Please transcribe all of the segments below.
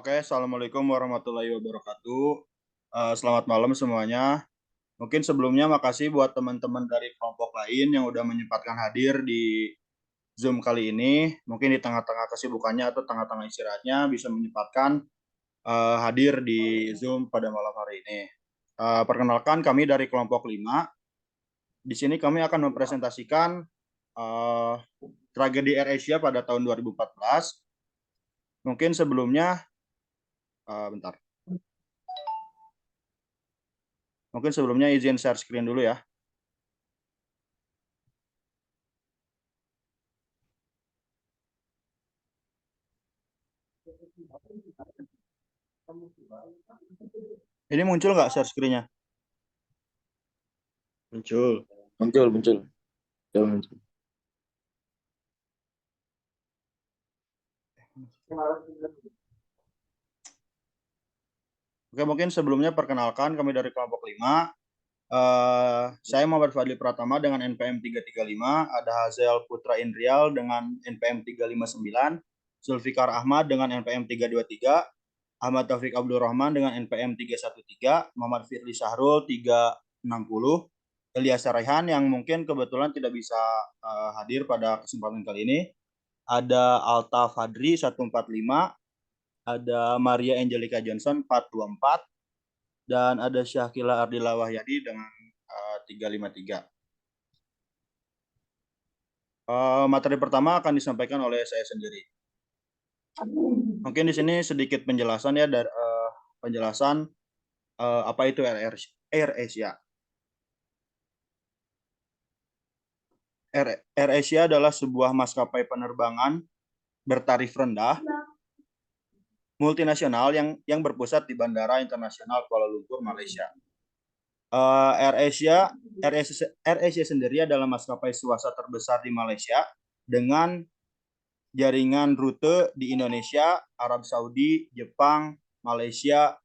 Oke, Assalamualaikum warahmatullahi wabarakatuh. Selamat malam semuanya. Mungkin sebelumnya makasih buat teman-teman dari kelompok lain yang udah menyempatkan hadir di Zoom kali ini. Mungkin di tengah-tengah kesibukannya atau tengah-tengah istirahatnya bisa menyempatkan hadir di Zoom pada malam hari ini. Perkenalkan kami dari kelompok 5. Di sini kami akan mempresentasikan uh, tragedi AirAsia pada tahun 2014. Mungkin sebelumnya, bentar. Mungkin sebelumnya izin share screen dulu ya. Ini muncul nggak share screen-nya? Muncul. Muncul. Oke, mungkin sebelumnya perkenalkan kami dari kelompok 5. Saya Muhammad Fadli Pratama dengan NPM 335, ada Hazel Putra Indrial dengan NPM 359, Zulfikar Ahmad dengan NPM 323, Ahmad Taufik Abdul Rahman dengan NPM 313, Muhammad Firly Syahrul 360, Ilyas Raihan yang mungkin kebetulan tidak bisa hadir pada kesempatan kali ini, ada Alta Fadri 145, ada Maria Angelica Johnson 424, dan ada Syakila Ardila Wahyadi dengan 353. Materi pertama akan disampaikan oleh saya sendiri. Mungkin di sini sedikit penjelasan ya dari penjelasan apa itu AirAsia. AirAsia adalah sebuah maskapai penerbangan bertarif rendah multinasional yang berpusat di Bandara Internasional Kuala Lumpur, Malaysia. AirAsia sendiri adalah maskapai swasta terbesar di Malaysia dengan jaringan rute di Indonesia, Arab Saudi, Jepang, Malaysia,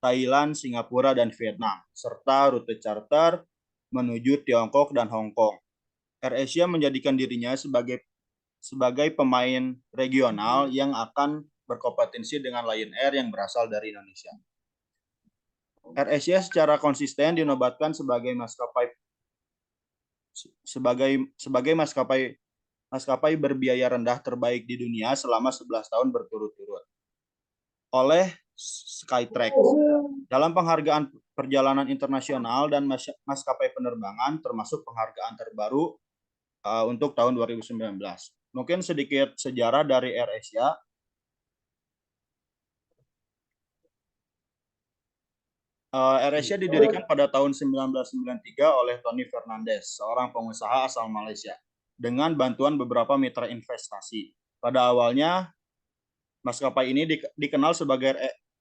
Thailand, Singapura, dan Vietnam, serta rute charter menuju Tiongkok dan Hong Kong. AirAsia menjadikan dirinya sebagai pemain regional yang akan berkompetensi dengan Lion Air yang berasal dari Indonesia. AirAsia secara konsisten dinobatkan sebagai maskapai berbiaya rendah terbaik di dunia selama 11 tahun berturut-turut oleh Skytrax. Dalam penghargaan perjalanan internasional dan maskapai penerbangan, termasuk penghargaan terbaru untuk tahun 2019. Mungkin sedikit sejarah dari AirAsia. AirAsia didirikan pada tahun 1993 oleh Tony Fernandes, seorang pengusaha asal Malaysia, dengan bantuan beberapa mitra investasi. Pada awalnya, maskapai ini dikenal sebagai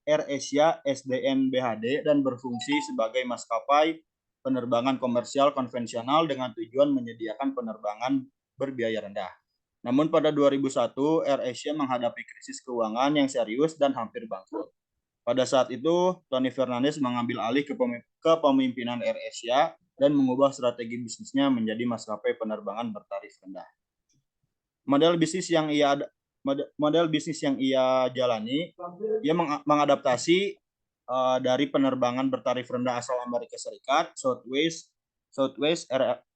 AirAsia SDN BHD dan berfungsi sebagai maskapai penerbangan komersial konvensional dengan tujuan menyediakan penerbangan berbiaya rendah. Namun pada 2001, AirAsia menghadapi krisis keuangan yang serius dan hampir bangkrut. Pada saat itu, Tony Fernandes mengambil alih kepemimpinan AirAsia dan mengubah strategi bisnisnya menjadi maskapai penerbangan bertarif rendah. Model bisnis yang ia jalani, ia mengadaptasi dari penerbangan bertarif rendah asal Amerika Serikat, Southwest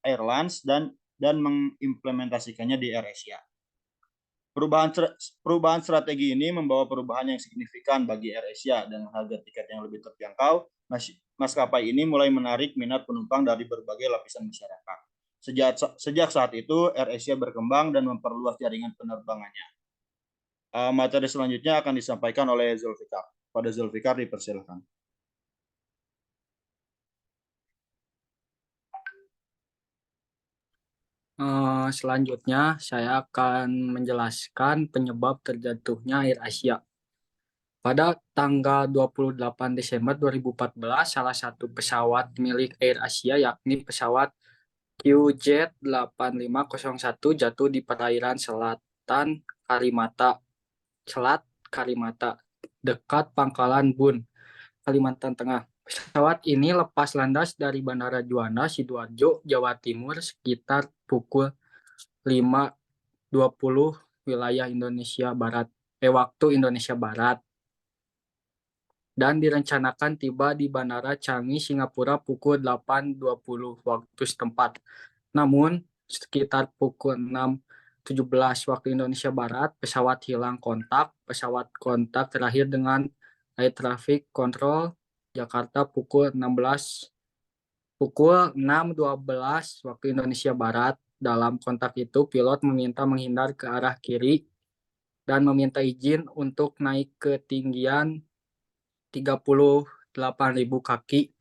Airlines, dan mengimplementasikannya di AirAsia. Perubahan strategi ini membawa perubahan yang signifikan bagi AirAsia dengan harga tiket yang lebih terjangkau. Maskapai ini mulai menarik minat penumpang dari berbagai lapisan masyarakat. Sejak saat itu, AirAsia berkembang dan memperluas jaringan penerbangannya. Materi selanjutnya akan disampaikan oleh Zulfikar. Pada Zulfikar dipersilakan. Selanjutnya, saya akan menjelaskan penyebab terjatuhnya AirAsia. Pada tanggal 28 Desember 2014, salah satu pesawat milik AirAsia, yakni pesawat QZ8501, jatuh di perairan selatan Selat Kalimata, dekat Pangkalan Bun, Kalimantan Tengah. Pesawat ini lepas landas dari Bandara Juanda, Sidoarjo, Jawa Timur sekitar pukul 5.20 wilayah Indonesia Barat waktu Indonesia Barat dan direncanakan tiba di Bandara Changi, Singapura pukul 8.20 waktu setempat. Namun, sekitar pukul 6.17 waktu Indonesia Barat, pesawat hilang kontak. Pesawat kontak terakhir dengan Air Traffic Control Jakarta pukul 6.12 waktu Indonesia Barat. Dalam kontak itu, pilot meminta menghindar ke arah kiri dan meminta izin untuk naik ke ketinggian 38.000 kaki.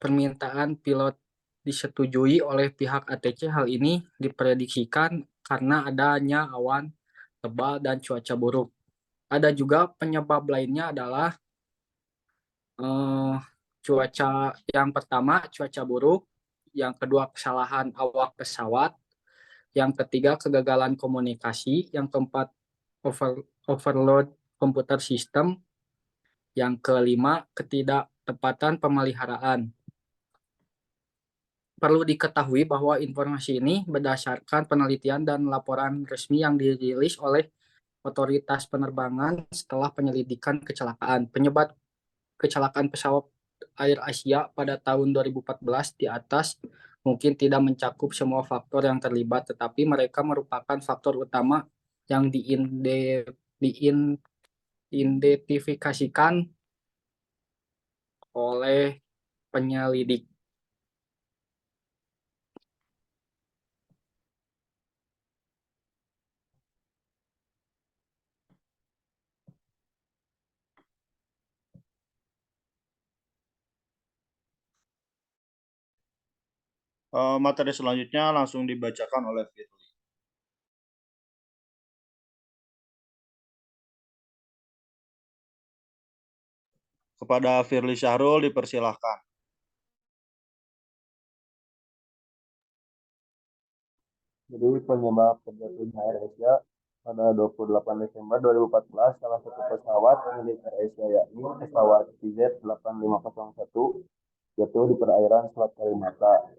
Permintaan pilot disetujui oleh pihak ATC. Hal ini diprediksikan karena adanya awan tebal dan cuaca buruk. Ada juga penyebab lainnya adalah cuaca. Yang pertama, cuaca buruk. Yang kedua, kesalahan awak pesawat. Yang ketiga, kegagalan komunikasi. Yang keempat, overload komputer sistem. Yang kelima, ketidaktepatan pemeliharaan. Perlu diketahui bahwa informasi ini berdasarkan penelitian dan laporan resmi yang dirilis oleh otoritas penerbangan setelah penyelidikan kecelakaan. Penyebab kecelakaan pesawat Air Asia pada tahun 2014 di atas mungkin tidak mencakup semua faktor yang terlibat, tetapi mereka merupakan faktor utama yang diidentifikasikan oleh penyelidik. Materi selanjutnya langsung dibacakan oleh Firly. Kepada Firly Syahrul dipersilahkan. Jadi penyebab terjatuhnya Air Asia pada 28 Desember 2014, salah satu pesawat milik Air Asia yakni pesawat KZ-8501 jatuh di perairan Selat Kalimata.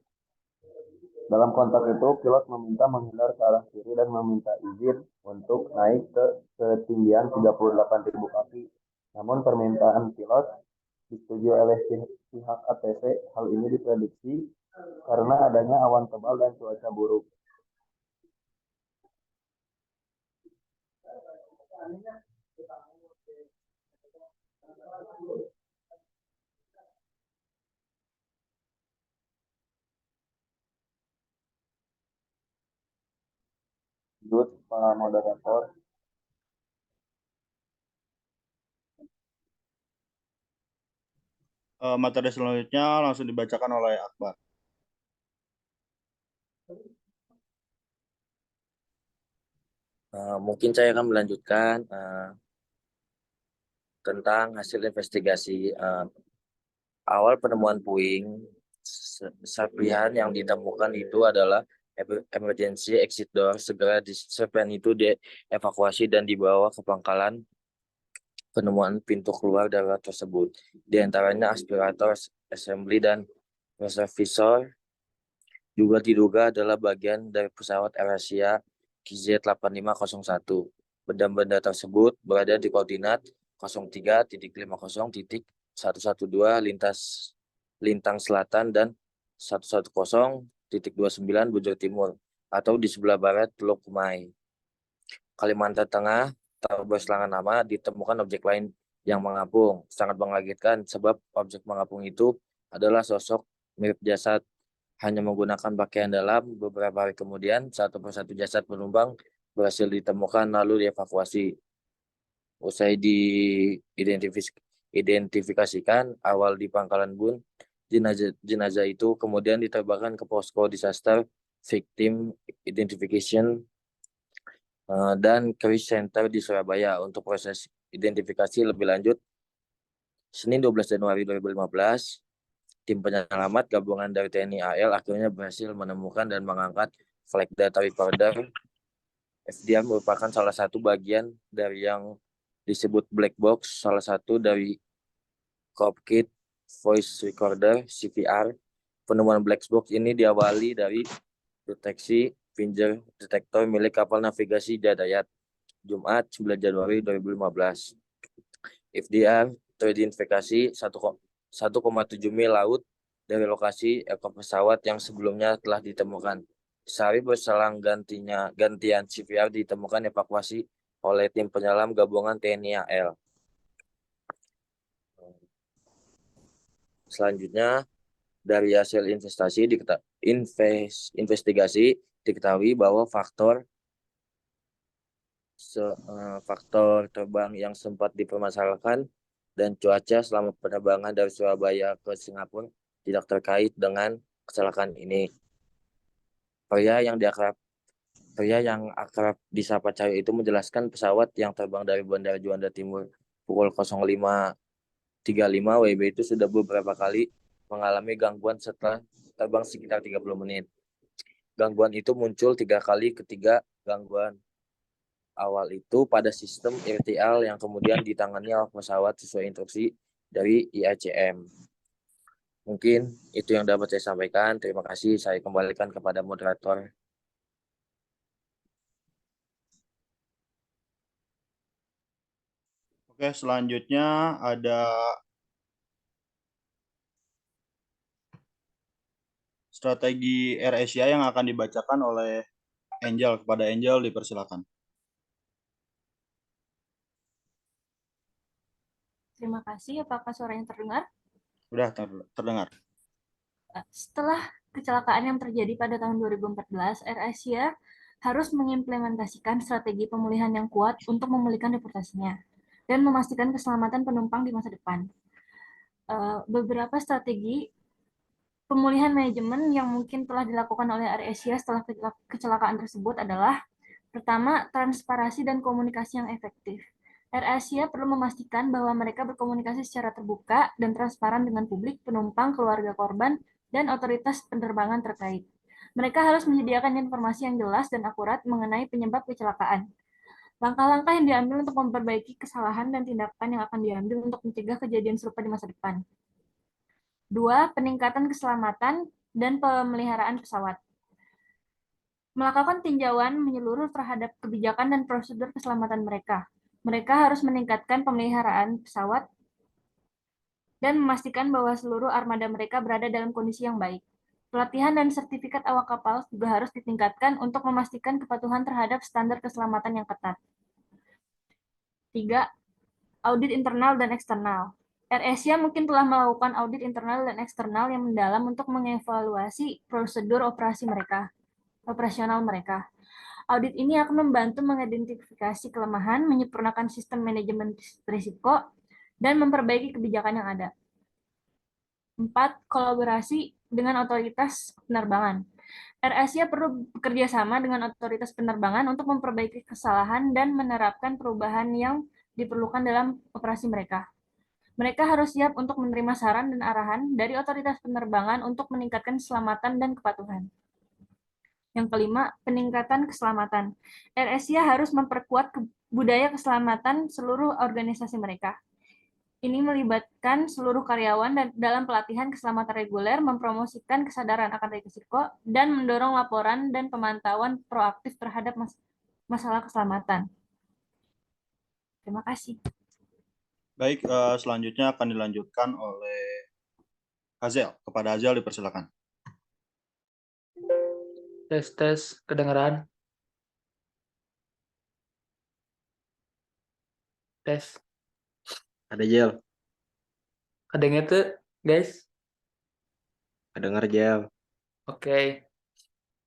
Dalam kontak itu, pilot meminta menghindar ke arah kiri dan meminta izin untuk naik ke ketinggian 38.000 kaki. Namun permintaan pilot disetujui oleh pihak ATC. Hal ini diprediksi karena adanya awan tebal dan cuaca buruk. Lanjut, Pak Moderator. Materi selanjutnya langsung dibacakan oleh Akbar. Mungkin saya akan melanjutkan tentang hasil investigasi awal penemuan puing. Serpihan yang ditemukan itu adalah emergency exit door. Segera serpihan itu dievakuasi dan dibawa ke pangkalan penemuan pintu keluar darurat tersebut. Di antaranya aspirator assembly dan reservisor juga diduga adalah bagian dari pesawat AirAsia KZ-8501. Benda-benda tersebut berada di koordinat 03.50.112 lintang selatan dan 110.29 bujur timur atau di sebelah barat Teluk Kumai. Kalimantan Tengah, tak berselangan lama ditemukan objek lain yang mengapung. Sangat mengagetkan sebab objek mengapung itu adalah sosok mirip jasad. Hanya menggunakan pakaian dalam. Beberapa hari kemudian, satu persatu jasad penumpang berhasil ditemukan lalu dievakuasi. Usai diidentifikasikan awal di Pangkalan Bun, jenazah itu kemudian diterbangkan ke posko disaster victim identification dan Case Center di Surabaya untuk proses identifikasi lebih lanjut. Senin 12 Januari 2015, tim penyelamat gabungan dari TNI AL akhirnya berhasil menemukan dan mengangkat flight data recorder. FDR merupakan salah satu bagian dari yang disebut black box, salah satu dari cockpit voice recorder CVR. Penemuan black box ini diawali dari deteksi finger detektor milik kapal navigasi Jadayat. Jumat 9 Januari 2015. FDR teridentifikasi 1,7 mil laut dari lokasi ekor pesawat yang sebelumnya telah ditemukan. Sehari berselang gantian CVR ditemukan evakuasi oleh tim penyelam gabungan TNI AL. Selanjutnya, dari hasil investigasi diketahui bahwa faktor terbang yang sempat dipermasalahkan dan cuaca selama penerbangan dari Surabaya ke Singapura tidak terkait dengan kecelakaan ini. Pria yang akrab disapa Cahyo itu menjelaskan pesawat yang terbang dari Bandara Juanda Timur pukul 05.35 WIB itu sudah beberapa kali mengalami gangguan setelah terbang sekitar 30 menit. Gangguan itu muncul 3 kali. Ketiga gangguan awal itu pada sistem RTL yang kemudian ditangani awak pesawat sesuai instruksi dari IACM. Mungkin itu yang dapat saya sampaikan. Terima kasih. Saya kembalikan kepada moderator. Oke, selanjutnya ada strategi AirAsia yang akan dibacakan oleh Angel. Kepada Angel dipersilakan. Terima kasih. Apakah suaranya terdengar? Sudah terdengar. Setelah kecelakaan yang terjadi pada tahun 2014, AirAsia harus mengimplementasikan strategi pemulihan yang kuat untuk memulihkan reputasinya dan memastikan keselamatan penumpang di masa depan. Beberapa strategi pemulihan manajemen yang mungkin telah dilakukan oleh AirAsia setelah kecelakaan tersebut adalah: pertama, transparansi dan komunikasi yang efektif. AirAsia perlu memastikan bahwa mereka berkomunikasi secara terbuka dan transparan dengan publik, penumpang, keluarga korban, dan otoritas penerbangan terkait. Mereka harus menyediakan informasi yang jelas dan akurat mengenai penyebab kecelakaan. Langkah-langkah yang diambil untuk memperbaiki kesalahan dan tindakan yang akan diambil untuk mencegah kejadian serupa di masa depan. 2. Peningkatan keselamatan dan pemeliharaan pesawat. Melakukan tinjauan menyeluruh terhadap kebijakan dan prosedur keselamatan mereka. Mereka harus meningkatkan pemeliharaan pesawat dan memastikan bahwa seluruh armada mereka berada dalam kondisi yang baik. Pelatihan dan sertifikat awak kapal juga harus ditingkatkan untuk memastikan kepatuhan terhadap standar keselamatan yang ketat. 3. Audit internal dan eksternal. AirAsia mungkin telah melakukan audit internal dan eksternal yang mendalam untuk mengevaluasi prosedur operasional mereka. Audit ini akan membantu mengidentifikasi kelemahan, menyempurnakan sistem manajemen risiko, dan memperbaiki kebijakan yang ada. 4. Kolaborasi dengan otoritas penerbangan. AirAsia perlu bekerja sama dengan otoritas penerbangan untuk memperbaiki kesalahan dan menerapkan perubahan yang diperlukan dalam operasi mereka. Mereka harus siap untuk menerima saran dan arahan dari otoritas penerbangan untuk meningkatkan keselamatan dan kepatuhan. Yang kelima, peningkatan keselamatan. AirAsia harus memperkuat budaya keselamatan seluruh organisasi mereka. Ini melibatkan seluruh karyawan dan dalam pelatihan keselamatan reguler, mempromosikan kesadaran akan risiko, dan mendorong laporan dan pemantauan proaktif terhadap masalah keselamatan. Terima kasih. Baik, selanjutnya akan dilanjutkan oleh Hazel. Kepada Hazel dipersilakan. Tes kedengaran. Tes. Ada Jel, Kedengar tuh, guys. kedengar Jel. Oke.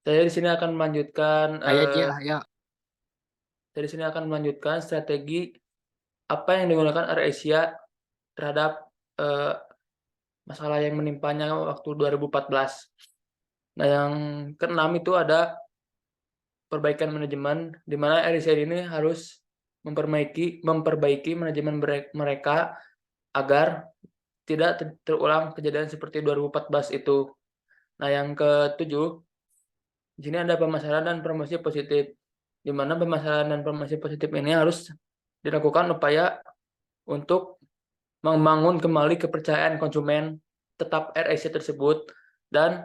Saya di sini akan melanjutkan strategi apa yang digunakan AirAsia terhadap masalah yang menimpanya waktu 2014. Nah, yang keenam itu ada perbaikan manajemen, di mana AirAsia ini harus memperbaiki manajemen mereka agar tidak terulang kejadian seperti 2014 itu. Nah, yang ketujuh, di sini ada pemasaran dan promosi positif, di mana pemasaran dan promosi positif ini harus dilakukan upaya untuk membangun kembali kepercayaan konsumen tetap AirAsia tersebut dan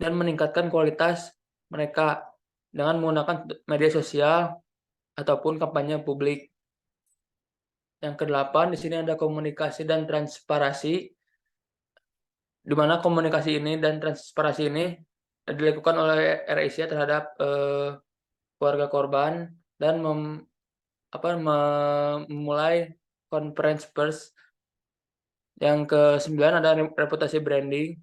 meningkatkan kualitas mereka dengan menggunakan media sosial ataupun kampanye publik. Yang kedelapan, di sini ada komunikasi dan transparansi, di mana komunikasi ini dan transparansi ini dilakukan oleh AirAsia terhadap keluarga korban dan memulai conference pers. Yang ke-9 ada reputasi branding.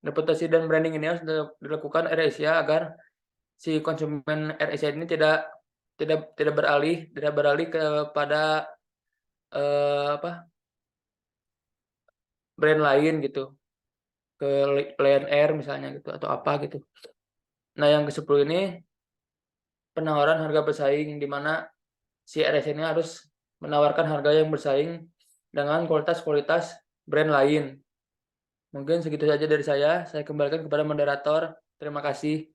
Reputasi dan branding ini harus dilakukan AirAsia agar si konsumen AirAsia ini tidak beralih kepada brand lain gitu, ke Lion Air misalnya gitu atau apa gitu. Nah, yang ke-10 ini penawaran harga bersaing, di mana si AirAsia ini harus menawarkan harga yang bersaing dengan kualitas-kualitas brand lain. Mungkin segitu saja dari saya. Saya kembalikan kepada moderator. Terima kasih.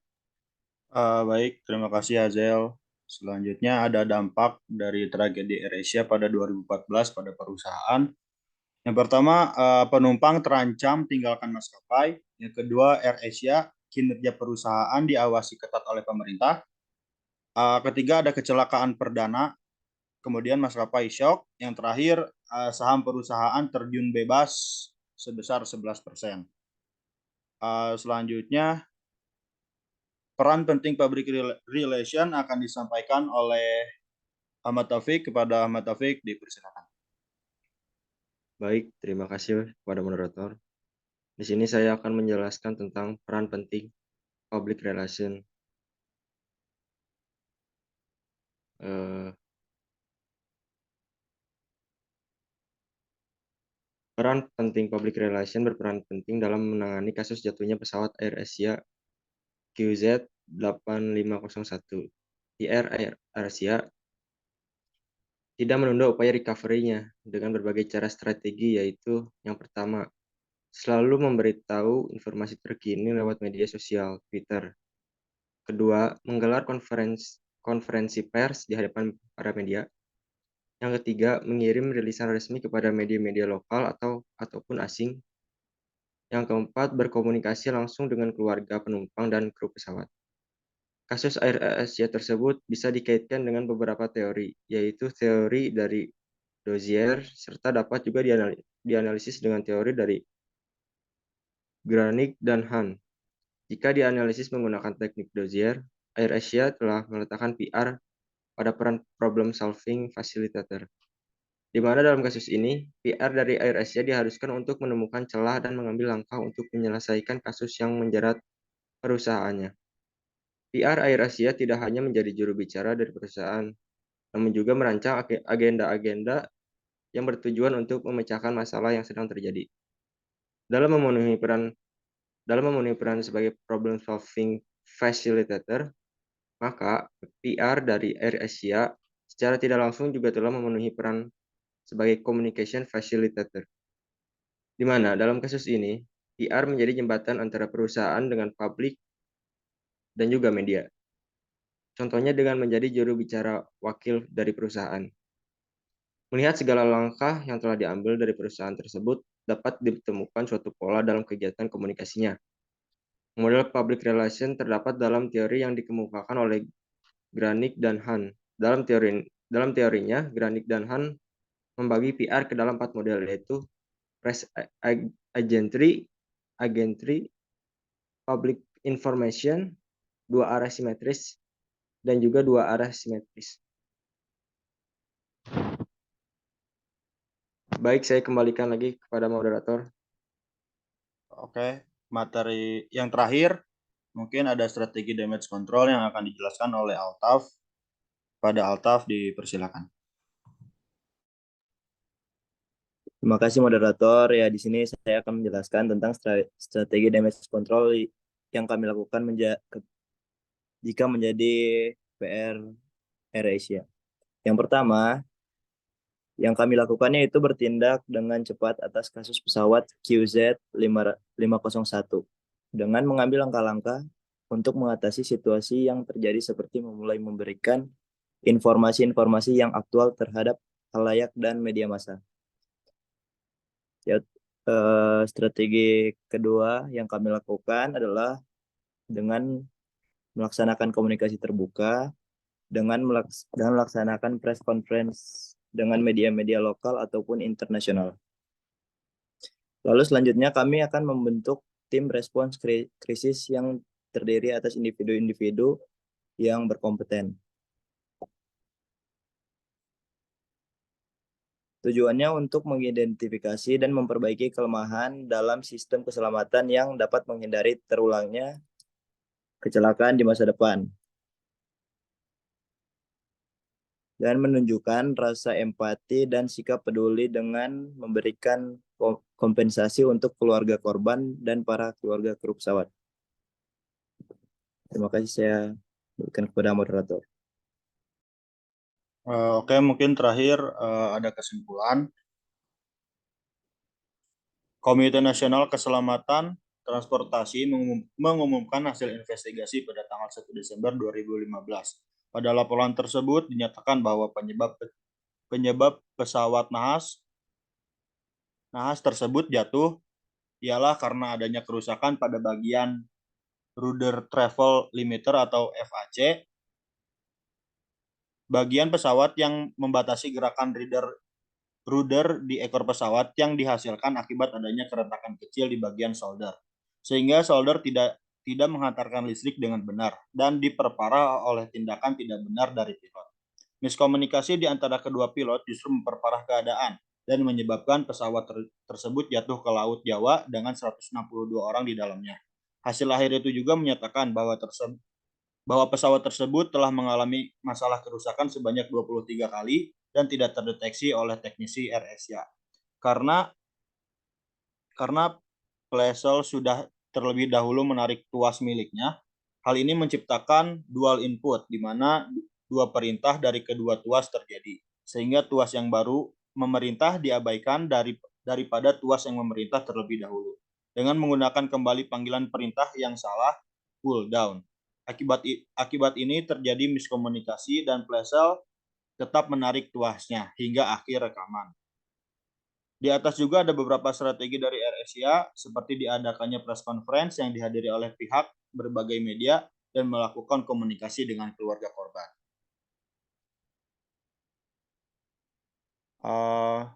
Baik, terima kasih Hazel. Selanjutnya ada dampak dari tragedi AirAsia pada 2014 pada perusahaan. Yang pertama, penumpang terancam tinggalkan maskapai. Yang kedua, AirAsia, kinerja perusahaan diawasi ketat oleh pemerintah. Ketiga, ada kecelakaan perdana. Kemudian maskapai shock. Yang terakhir, saham perusahaan terjun bebas sebesar 11%. Selanjutnya, peran penting public relation akan disampaikan oleh Ahmad Taufik. Kepada Ahmad Taufik, dipersilakan. Baik, terima kasih kepada moderator. Di sini saya akan menjelaskan tentang peran penting public relation. Peran penting public relation berperan penting dalam menangani kasus jatuhnya pesawat AirAsia QZ8501. Di AirAsia tidak menunda upaya recovery-nya dengan berbagai cara strategi, yaitu yang pertama, selalu memberitahu informasi terkini lewat media sosial, Twitter. Kedua, menggelar konferensi pers di hadapan para media. Yang ketiga, mengirim rilisan resmi kepada media-media lokal ataupun asing. Yang keempat, berkomunikasi langsung dengan keluarga penumpang dan kru pesawat. Kasus AirAsia tersebut bisa dikaitkan dengan beberapa teori, yaitu teori dari Dozier, serta dapat juga dianalisis dengan teori dari Granick dan Han. Jika dianalisis menggunakan teknik Dozier, AirAsia telah meletakkan PR pada peran problem solving facilitator, di mana dalam kasus ini, PR dari AirAsia diharuskan untuk menemukan celah dan mengambil langkah untuk menyelesaikan kasus yang menjerat perusahaannya. PR AirAsia tidak hanya menjadi juru bicara dari perusahaan, namun juga merancang agenda-agenda yang bertujuan untuk memecahkan masalah yang sedang terjadi. Dalam memenuhi peran sebagai problem solving facilitator, maka PR dari AirAsia secara tidak langsung juga telah memenuhi peran sebagai communication facilitator, di mana dalam kasus ini PR menjadi jembatan antara perusahaan dengan publik dan juga media. Contohnya dengan menjadi juru bicara wakil dari perusahaan. Melihat segala langkah yang telah diambil dari perusahaan tersebut, dapat ditemukan suatu pola dalam kegiatan komunikasinya. Model public relation terdapat dalam teori yang dikemukakan oleh Granick dan Han. Dalam teorinya, Granick dan Han membagi PR ke dalam 4 model, yaitu press agentry, public information, 2 arah simetris, dan juga 2 arah simetris. Baik, saya kembalikan lagi kepada moderator. Oke, materi yang terakhir, mungkin ada strategi damage control yang akan dijelaskan oleh Altaf. Pada Altaf, dipersilakan. Terima kasih moderator. Ya, di sini saya akan menjelaskan tentang strategi damage control yang kami lakukan jika menjadi PR AirAsia. Yang pertama, yang kami lakukannya itu bertindak dengan cepat atas kasus pesawat QZ501 dengan mengambil langkah-langkah untuk mengatasi situasi yang terjadi, seperti memulai memberikan informasi-informasi yang aktual terhadap khalayak dan media massa. Ya, Strategi kedua yang kami lakukan adalah dengan melaksanakan komunikasi terbuka, dengan melaksanakan press conference dengan media-media lokal ataupun internasional. Lalu selanjutnya kami akan membentuk tim respons krisis yang terdiri atas individu-individu yang berkompeten. Tujuannya untuk mengidentifikasi dan memperbaiki kelemahan dalam sistem keselamatan yang dapat menghindari terulangnya kecelakaan di masa depan. Dan menunjukkan rasa empati dan sikap peduli dengan memberikan kompensasi untuk keluarga korban dan para keluarga kru pesawat. Terima kasih, saya berikan kepada moderator. Oke, mungkin terakhir ada kesimpulan. Komite Nasional Keselamatan Transportasi mengumumkan hasil investigasi pada tanggal 1 Desember 2015. Pada laporan tersebut dinyatakan bahwa penyebab pesawat nahas tersebut jatuh ialah karena adanya kerusakan pada bagian rudder travel limiter atau FAC, bagian pesawat yang membatasi gerakan rudder di ekor pesawat yang dihasilkan akibat adanya keretakan kecil di bagian solder, sehingga solder tidak menghantarkan listrik dengan benar dan diperparah oleh tindakan tidak benar dari pilot. Miskomunikasi di antara kedua pilot justru memperparah keadaan dan menyebabkan pesawat tersebut jatuh ke Laut Jawa dengan 162 orang di dalamnya. Hasil akhir itu juga menyatakan bahwa pesawat tersebut telah mengalami masalah kerusakan sebanyak 23 kali dan tidak terdeteksi oleh teknisi AirAsia. Karena Plessel sudah terlebih dahulu menarik tuas miliknya, hal ini menciptakan dual input, di mana dua perintah dari kedua tuas terjadi, sehingga tuas yang baru memerintah diabaikan daripada tuas yang memerintah terlebih dahulu. Dengan menggunakan kembali panggilan perintah yang salah, pull down. Akibat ini terjadi miskomunikasi dan Plessel tetap menarik tuasnya hingga akhir rekaman. Di atas juga ada beberapa strategi dari AirAsia, seperti diadakannya press conference yang dihadiri oleh pihak berbagai media dan melakukan komunikasi dengan keluarga korban.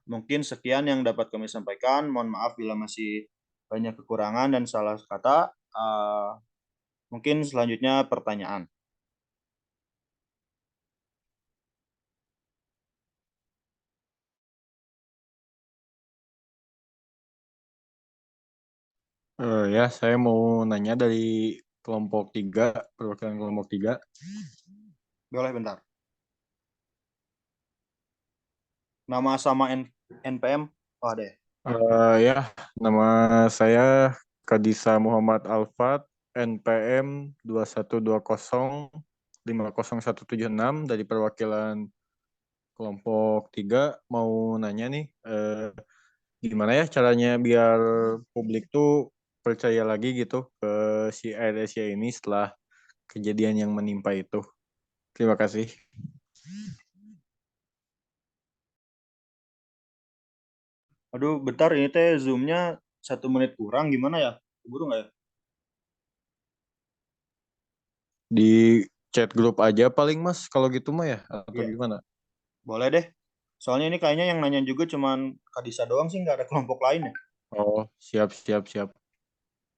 Mungkin sekian yang dapat kami sampaikan. Mohon maaf bila masih banyak kekurangan dan salah kata. Mungkin selanjutnya pertanyaan. Ya, saya mau nanya dari kelompok 3, perwakilan kelompok 3. Boleh bentar. Nama sama NPM? Oh, ada ya? Ya, nama saya Kadisa Muhammad Alfat, NPM 2120500176 dari perwakilan kelompok 3. Mau nanya nih, gimana ya caranya biar publik tuh percaya lagi gitu ke si AirAsia ini setelah kejadian yang menimpa itu. Terima kasih. Aduh, bentar, ini teh Zoom-nya 1 menit kurang, gimana ya? Buru nggak ya? Di chat grup aja paling Mas, kalau gitu mah ya, atau Iya. gimana? Boleh deh. Soalnya ini kayaknya yang nanya juga cuman Kadisa doang sih, nggak ada kelompok lain ya. Oh, siap.